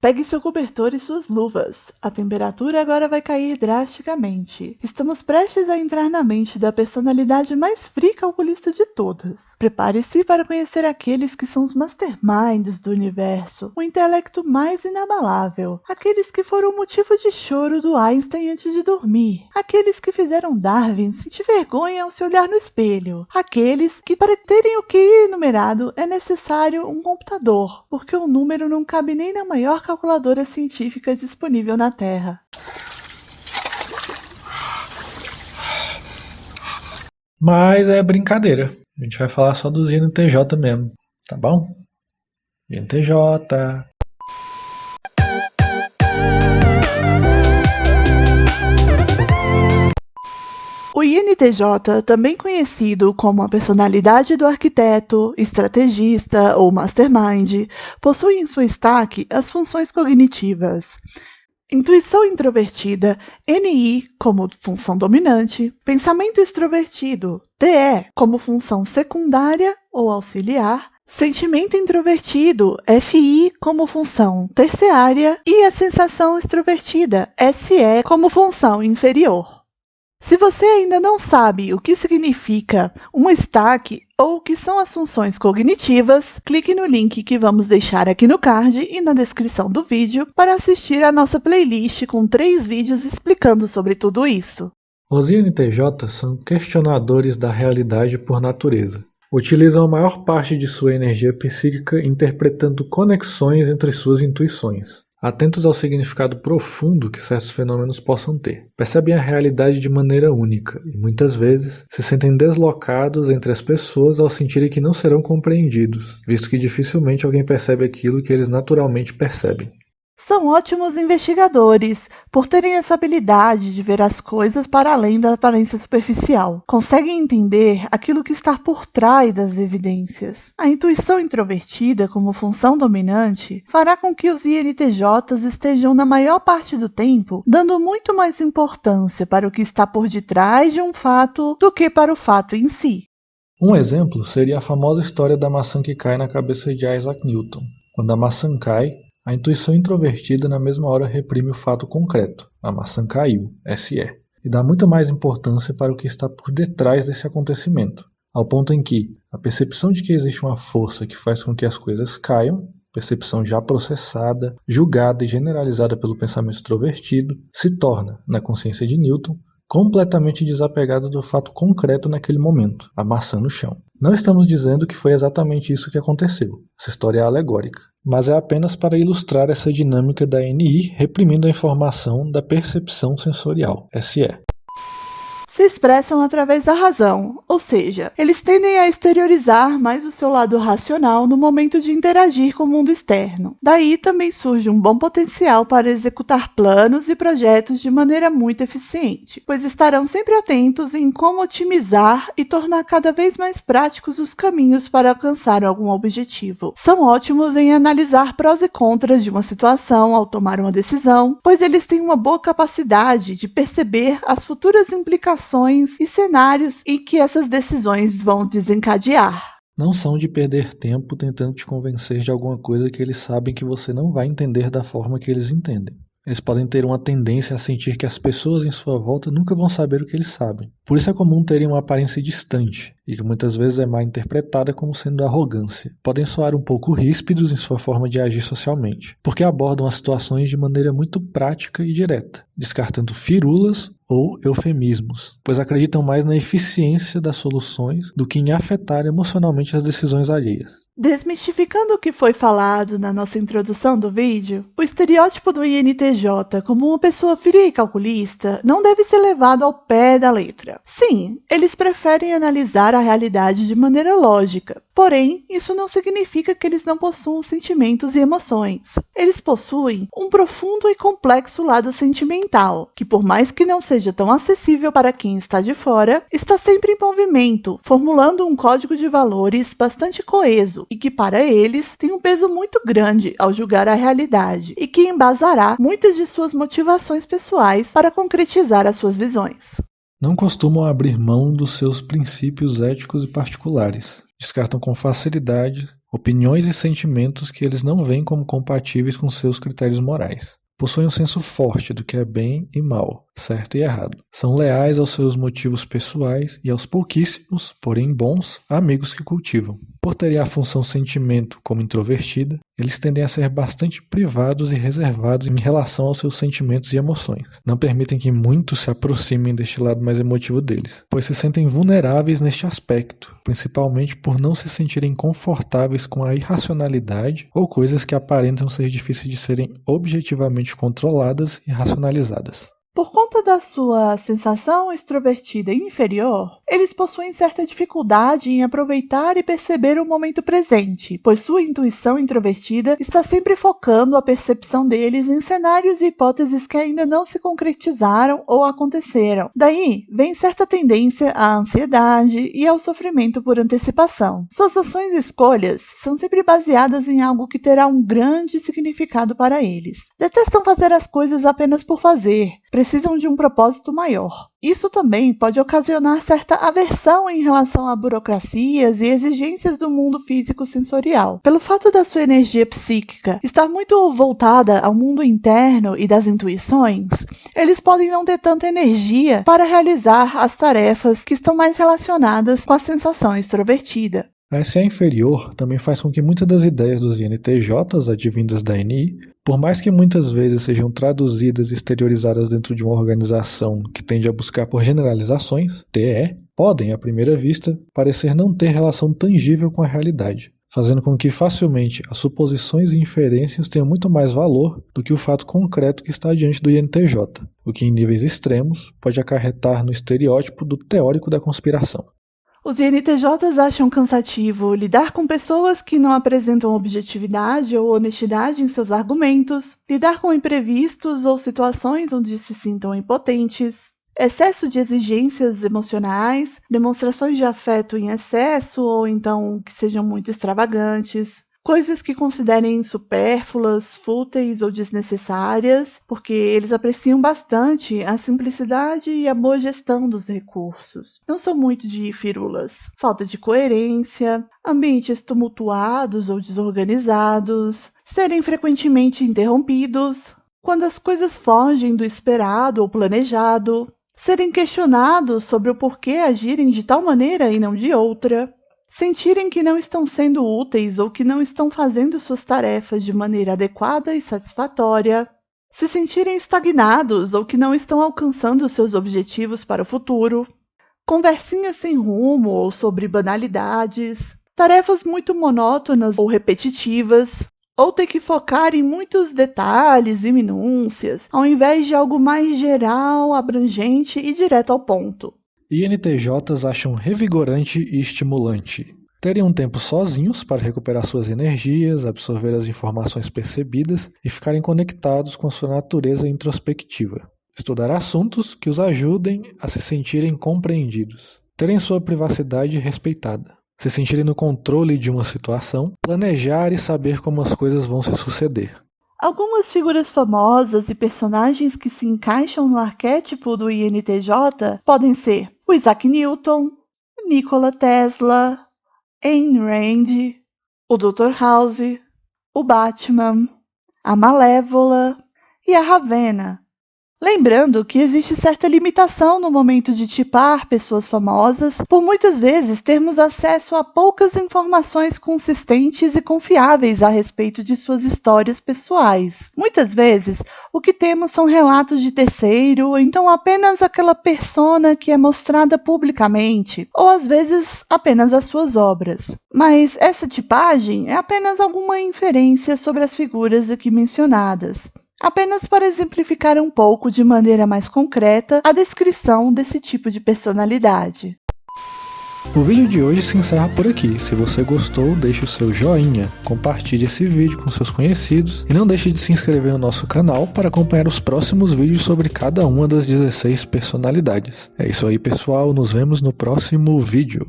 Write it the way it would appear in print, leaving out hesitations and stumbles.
Pegue seu cobertor e suas luvas. A temperatura agora vai cair drasticamente. Estamos prestes a entrar na mente da personalidade mais fria e calculista de todas. Prepare-se para conhecer aqueles que são os masterminds do universo, o intelecto mais inabalável, aqueles que foram motivo de choro do Einstein antes de dormir, aqueles que fizeram Darwin sentir vergonha ao se olhar no espelho, aqueles que para terem o QI enumerado é necessário um computador, porque o número não cabe nem na maior calculadora científica disponível na Terra. Mas é brincadeira. A gente vai falar só dos INTJ mesmo, tá bom? INTJ. O INTJ, também conhecido como a personalidade do arquiteto, estrategista ou mastermind, possui em sua stack as funções cognitivas: intuição introvertida, NI, como função dominante, pensamento extrovertido, TE, como função secundária ou auxiliar, sentimento introvertido, FI, como função terciária, e a sensação extrovertida, SE, como função inferior. Se você ainda não sabe o que significa um stack ou o que são as funções cognitivas, clique no link que vamos deixar aqui no card e na descrição do vídeo para assistir a nossa playlist com 3 vídeos explicando sobre tudo isso. Os INTJ são questionadores da realidade por natureza. Utilizam a maior parte de sua energia psíquica interpretando conexões entre suas intuições. Atentos ao significado profundo que certos fenômenos possam ter. Percebem a realidade de maneira única e, muitas vezes, se sentem deslocados entre as pessoas ao sentirem que não serão compreendidos, visto que dificilmente alguém percebe aquilo que eles naturalmente percebem. São ótimos investigadores, por terem essa habilidade de ver as coisas para além da aparência superficial. Conseguem entender aquilo que está por trás das evidências. A intuição introvertida, como função dominante, fará com que os INTJs estejam, na maior parte do tempo, dando muito mais importância para o que está por detrás de um fato do que para o fato em si. Um exemplo seria a famosa história da maçã que cai na cabeça de Isaac Newton. Quando a maçã cai, a intuição introvertida na mesma hora reprime o fato concreto, a maçã caiu, SE, e dá muito mais importância para o que está por detrás desse acontecimento, ao ponto em que a percepção de que existe uma força que faz com que as coisas caiam, percepção já processada, julgada e generalizada pelo pensamento extrovertido, se torna, na consciência de Newton, completamente desapegada do fato concreto naquele momento, a maçã no chão. Não estamos dizendo que foi exatamente isso que aconteceu, essa história é alegórica, mas é apenas para ilustrar essa dinâmica da NI reprimindo a informação da percepção sensorial, SE. Se expressam através da razão, ou seja, eles tendem a exteriorizar mais o seu lado racional no momento de interagir com o mundo externo. Daí também surge um bom potencial para executar planos e projetos de maneira muito eficiente, pois estarão sempre atentos em como otimizar e tornar cada vez mais práticos os caminhos para alcançar algum objetivo. São ótimos em analisar prós e contras de uma situação ao tomar uma decisão, pois eles têm uma boa capacidade de perceber as futuras implicações e cenários em que essas decisões vão desencadear. Não são de perder tempo tentando te convencer de alguma coisa que eles sabem que você não vai entender da forma que eles entendem. Eles podem ter uma tendência a sentir que as pessoas em sua volta nunca vão saber o que eles sabem. Por isso é comum terem uma aparência distante, e que muitas vezes é mal interpretada como sendo arrogância. Podem soar um pouco ríspidos em sua forma de agir socialmente, porque abordam as situações de maneira muito prática e direta, descartando firulas ou eufemismos, pois acreditam mais na eficiência das soluções do que em afetar emocionalmente as decisões alheias. Desmistificando o que foi falado na nossa introdução do vídeo, o estereótipo do INTJ como uma pessoa fria e calculista não deve ser levado ao pé da letra. Sim, eles preferem analisar a realidade de maneira lógica, porém, isso não significa que eles não possuam sentimentos e emoções. Eles possuem um profundo e complexo lado sentimental, que por mais que não seja tão acessível para quem está de fora, está sempre em movimento, formulando um código de valores bastante coeso e que para eles tem um peso muito grande ao julgar a realidade e que embasará muitas de suas motivações pessoais para concretizar as suas visões. Não costumam abrir mão dos seus princípios éticos e particulares. Descartam com facilidade opiniões e sentimentos que eles não veem como compatíveis com seus critérios morais. Possuem um senso forte do que é bem e mal, certo e errado. São leais aos seus motivos pessoais e aos pouquíssimos, porém bons, amigos que cultivam. Por terem a função sentimento como introvertida, eles tendem a ser bastante privados e reservados em relação aos seus sentimentos e emoções. Não permitem que muitos se aproximem deste lado mais emotivo deles, pois se sentem vulneráveis neste aspecto, principalmente por não se sentirem confortáveis com a irracionalidade ou coisas que aparentam ser difíceis de serem objetivamente controladas e racionalizadas. Por conta da sua sensação extrovertida inferior, eles possuem certa dificuldade em aproveitar e perceber o momento presente, pois sua intuição introvertida está sempre focando a percepção deles em cenários e hipóteses que ainda não se concretizaram ou aconteceram. Daí, vem certa tendência à ansiedade e ao sofrimento por antecipação. Suas ações e escolhas são sempre baseadas em algo que terá um grande significado para eles. Detestam fazer as coisas apenas por fazer, precisam de um propósito maior. Isso também pode ocasionar certa aversão em relação a burocracias e exigências do mundo físico-sensorial. Pelo fato da sua energia psíquica estar muito voltada ao mundo interno e das intuições, eles podem não ter tanta energia para realizar as tarefas que estão mais relacionadas com a sensação extrovertida. A SA inferior também faz com que muitas das ideias dos INTJs advindas da NI, por mais que muitas vezes sejam traduzidas e exteriorizadas dentro de uma organização que tende a buscar por generalizações, TE, podem, à primeira vista, parecer não ter relação tangível com a realidade, fazendo com que facilmente as suposições e inferências tenham muito mais valor do que o fato concreto que está diante do INTJ, o que em níveis extremos pode acarretar no estereótipo do teórico da conspiração. Os INTJs acham cansativo lidar com pessoas que não apresentam objetividade ou honestidade em seus argumentos, lidar com imprevistos ou situações onde se sintam impotentes, excesso de exigências emocionais, demonstrações de afeto em excesso ou então que sejam muito extravagantes, coisas que considerem supérfluas, fúteis ou desnecessárias, porque eles apreciam bastante a simplicidade e a boa gestão dos recursos. Não são muito de firulas. Falta de coerência, ambientes tumultuados ou desorganizados, serem frequentemente interrompidos, quando as coisas fogem do esperado ou planejado, serem questionados sobre o porquê agirem de tal maneira e não de outra, sentirem que não estão sendo úteis ou que não estão fazendo suas tarefas de maneira adequada e satisfatória, se sentirem estagnados ou que não estão alcançando seus objetivos para o futuro, conversinhas sem rumo ou sobre banalidades, tarefas muito monótonas ou repetitivas, ou ter que focar em muitos detalhes e minúcias, ao invés de algo mais geral, abrangente e direto ao ponto. INTJs acham revigorante e estimulante terem um tempo sozinhos para recuperar suas energias, absorver as informações percebidas e ficarem conectados com a sua natureza introspectiva. Estudar assuntos que os ajudem a se sentirem compreendidos. Terem sua privacidade respeitada. Se sentirem no controle de uma situação, planejar e saber como as coisas vão se suceder. Algumas figuras famosas e personagens que se encaixam no arquétipo do INTJ podem ser o Isaac Newton, Nikola Tesla, Ayn Rand, o Dr. House, o Batman, a Malévola e a Ravenna. Lembrando que existe certa limitação no momento de tipar pessoas famosas, por muitas vezes termos acesso a poucas informações consistentes e confiáveis a respeito de suas histórias pessoais. Muitas vezes, o que temos são relatos de terceiro, ou então apenas aquela persona que é mostrada publicamente, ou às vezes apenas as suas obras. Mas essa tipagem é apenas alguma inferência sobre as figuras aqui mencionadas. Apenas para exemplificar um pouco de maneira mais concreta a descrição desse tipo de personalidade. O vídeo de hoje se encerra por aqui. Se você gostou, deixe o seu joinha, compartilhe esse vídeo com seus conhecidos e não deixe de se inscrever no nosso canal para acompanhar os próximos vídeos sobre cada uma das 16 personalidades. É isso aí, pessoal, nos vemos no próximo vídeo.